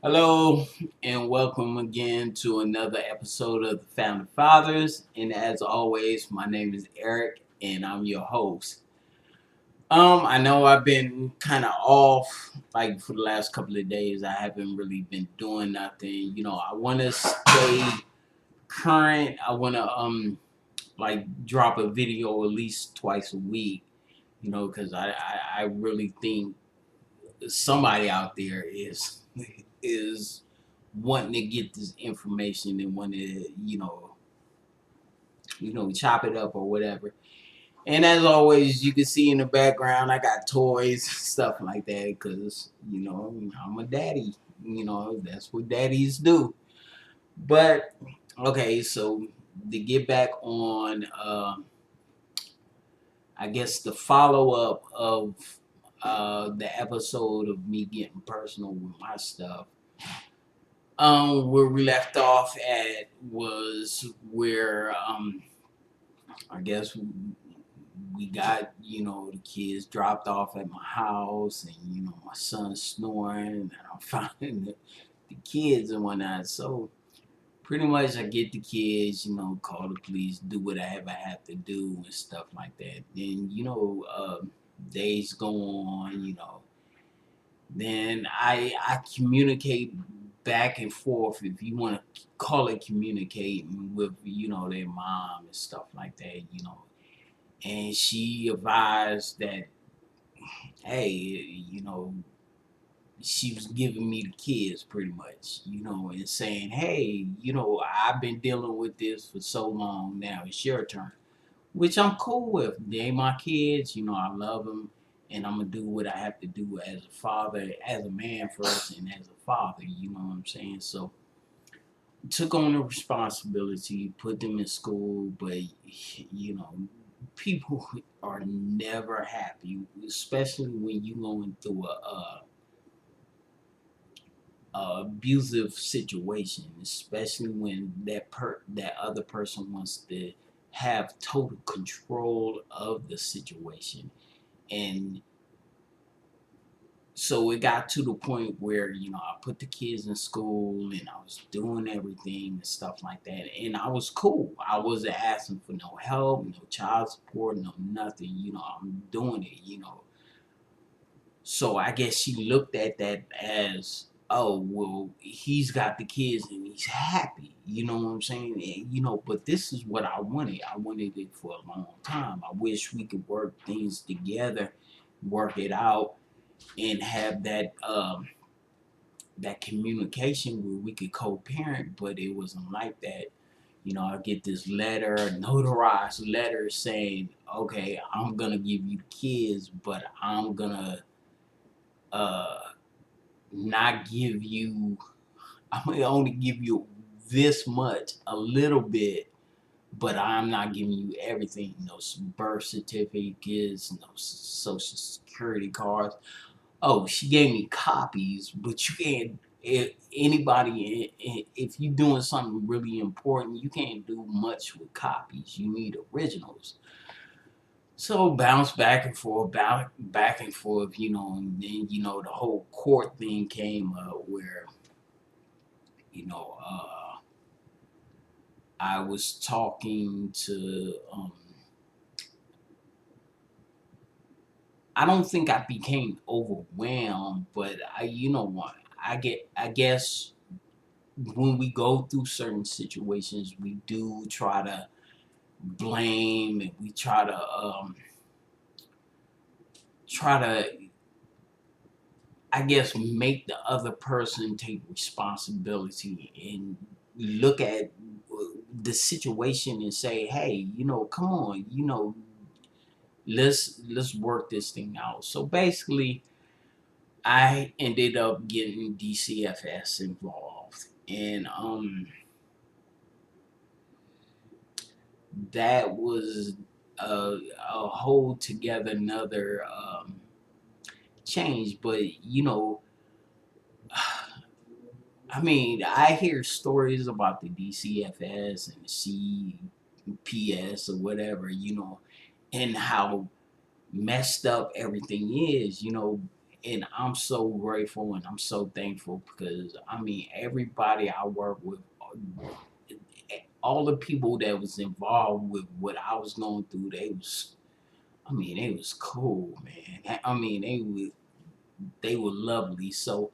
Hello and welcome again to another episode of the Founding Fathers. And as always, my name is Eric and I'm your host. I know I've been kind of off like for the last couple of days. I haven't really been doing nothing. I want to stay current. I want to like drop a video at least twice a week. Because I really think somebody out there is wanting to get this information and want to chop it up or whatever. And as always, you can see in the background, I got toys, stuff like that, because I'm a daddy. That's what daddies do. But okay, so to get back on, I guess the follow up of the episode of me getting personal with my stuff. Where we left off at was where I guess we got the kids dropped off at my house, and my son's snoring, and I'm finding the kids and whatnot. So pretty much, I get the kids, call the police, do whatever I have to do and stuff like that. Then days go on, then I communicate back and forth, if you want to call it communicating, with their mom and stuff like that, and she advised that, hey, she was giving me the kids pretty much, and saying, hey, I've been dealing with this for so long now, it's your turn, which I'm cool with. They my kids, I love them, and I'm gonna do what I have to do as a father, as a man first, and as a father. You know what I'm saying? So took on the responsibility, put them in school, but people are never happy, especially when you going through a abusive situation, especially when that other person wants to have total control of the situation. And so it got to the point where I put the kids in school and I was doing everything and stuff like that, and I was cool. I wasn't asking for no help, no child support, no nothing. I'm doing it. So I guess she looked at that as, oh, well, he's got the kids and he's happy. You know what I'm saying? And, but this is what I wanted. I wanted it for a long time. I wish we could work things together, work it out, and have that communication where we could co-parent. But it wasn't like that. I get this letter, notarized letter, saying, okay, I'm gonna give you the kids, but I'm gonna uh not give you, I'm gonna only give you this much, a little bit, but I'm not giving you everything. No birth certificates, no social security cards. Oh, she gave me copies, but you can't. If anybody, if you're doing something really important, you can't do much with copies. You need originals. So bounce back and forth, back and forth, and then the whole court thing came up where you know I was talking to I don't think I became overwhelmed, but what, I guess when we go through certain situations, we do try to blame, and we try to, I guess, make the other person take responsibility and look at the situation and say, hey, come on, let's work this thing out. So basically, I ended up getting DCFS involved, and that was a whole together another change. But I mean, I hear stories about the DCFS and the CPS or whatever, and how messed up everything is, and I'm so grateful and I'm so thankful because I mean everybody I work with, all the people that was involved with what I was going through, they was cool, man. I mean, they were lovely. So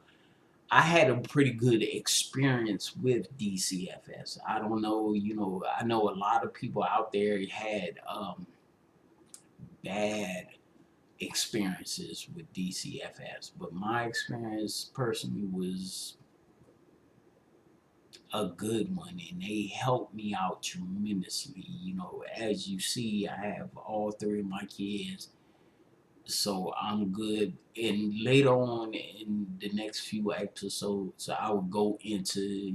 I had a pretty good experience with DCFS. I don't know, I know a lot of people out there had bad experiences with DCFS, but my experience personally was a good one, and they helped me out tremendously. As you see, I have all three of my kids, so I'm good. And later on in the next few episodes, I will go into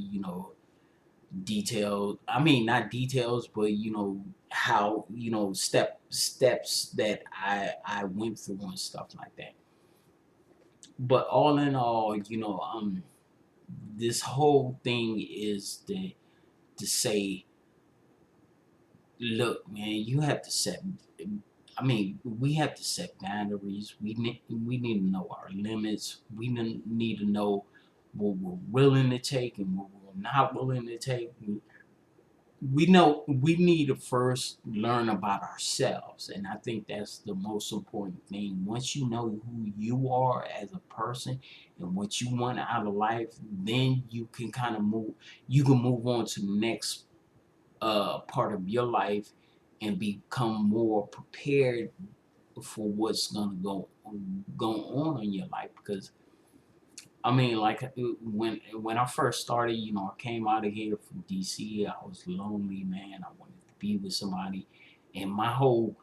details. I mean, not details, but how steps that I went through and stuff like that. But all in all, this whole thing is to say, look, man, you have to set. I mean, we have to set boundaries. We need to know our limits. We need to know what we're willing to take and what we're not willing to take. We know we need to first learn about ourselves, and I think that's the most important thing. Once you know who you are as a person and what you want out of life, then you can kind of move on to the next part of your life and become more prepared for what's gonna go on in your life. Because I mean, like when I first started, I came out of here from DC. I was lonely, man. I wanted to be with somebody, and my whole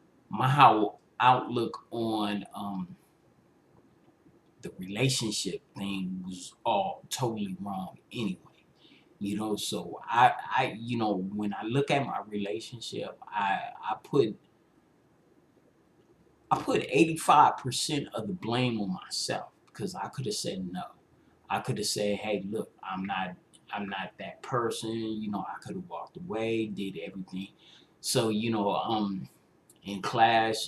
outlook on the relationship thing was all totally wrong anyway. So when I look at my relationship, I put 85% of the blame on myself because I could have said no. I could have said, "Hey, look, I'm not that person." I could have walked away, did everything. So, in class,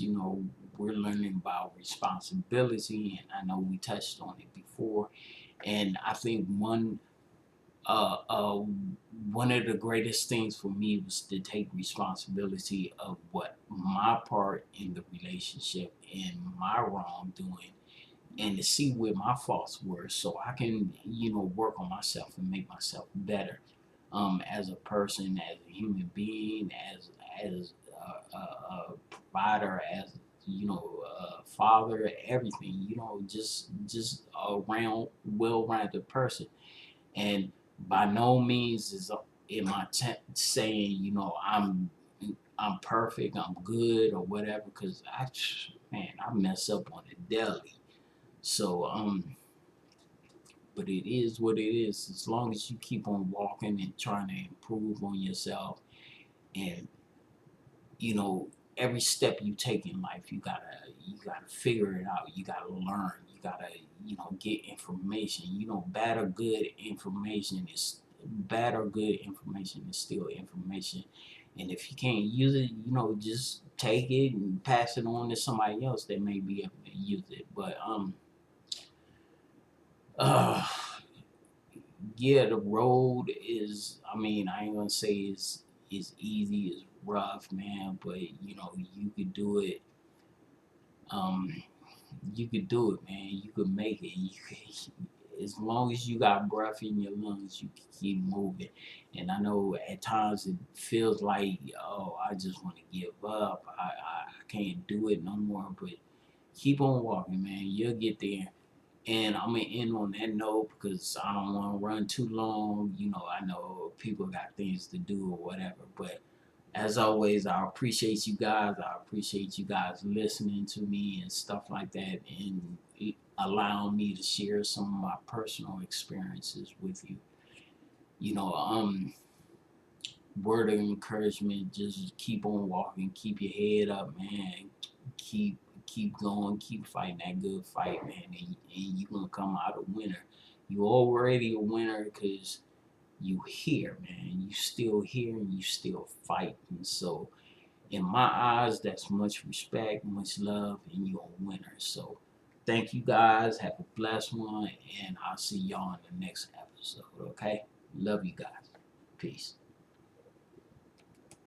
we're learning about responsibility, and I know we touched on it before. And I think uh, uh, one of the greatest things for me was to take responsibility of what my part in the relationship and my wrongdoing, and to see where my faults were, so I can work on myself and make myself better, as a person, as a human being, as a provider, as a father, everything, just a well-rounded person. And by no means am I saying I'm perfect, I'm good or whatever, because I mess up on the daily. So but it is what it is. As long as you keep on walking and trying to improve on yourself, and you know every step you take in life, you gotta figure it out. You gotta learn. You gotta get information. Bad or good information is still information. And if you can't use it, just take it and pass it on to somebody else that may be able to use it. But uh yeah, the road is, I mean, I ain't gonna say it's easy, it's rough, man, but you could do it. Um, you could do it, man. You could make it. As long as you got breath in your lungs, you can keep moving. And I know at times it feels like, oh, I just want to give up. I can't do it no more. But keep on walking, man. You'll get there. And I'm gonna end on that note because I don't want to run too long. I know people got things to do or whatever. But as always, I appreciate you guys. I appreciate you guys listening to me and stuff like that, and allowing me to share some of my personal experiences with you. You know, word of encouragement: just keep on walking, keep your head up, man. Keep going, keep fighting that good fight, man, and you're gonna come out a winner. You already a winner because you here, man. You still here and you still fighting. So in my eyes, that's much respect, much love, and you're a winner. So Thank you guys. Have a blessed one, and I'll see y'all in the next episode. Okay? Love you guys. Peace.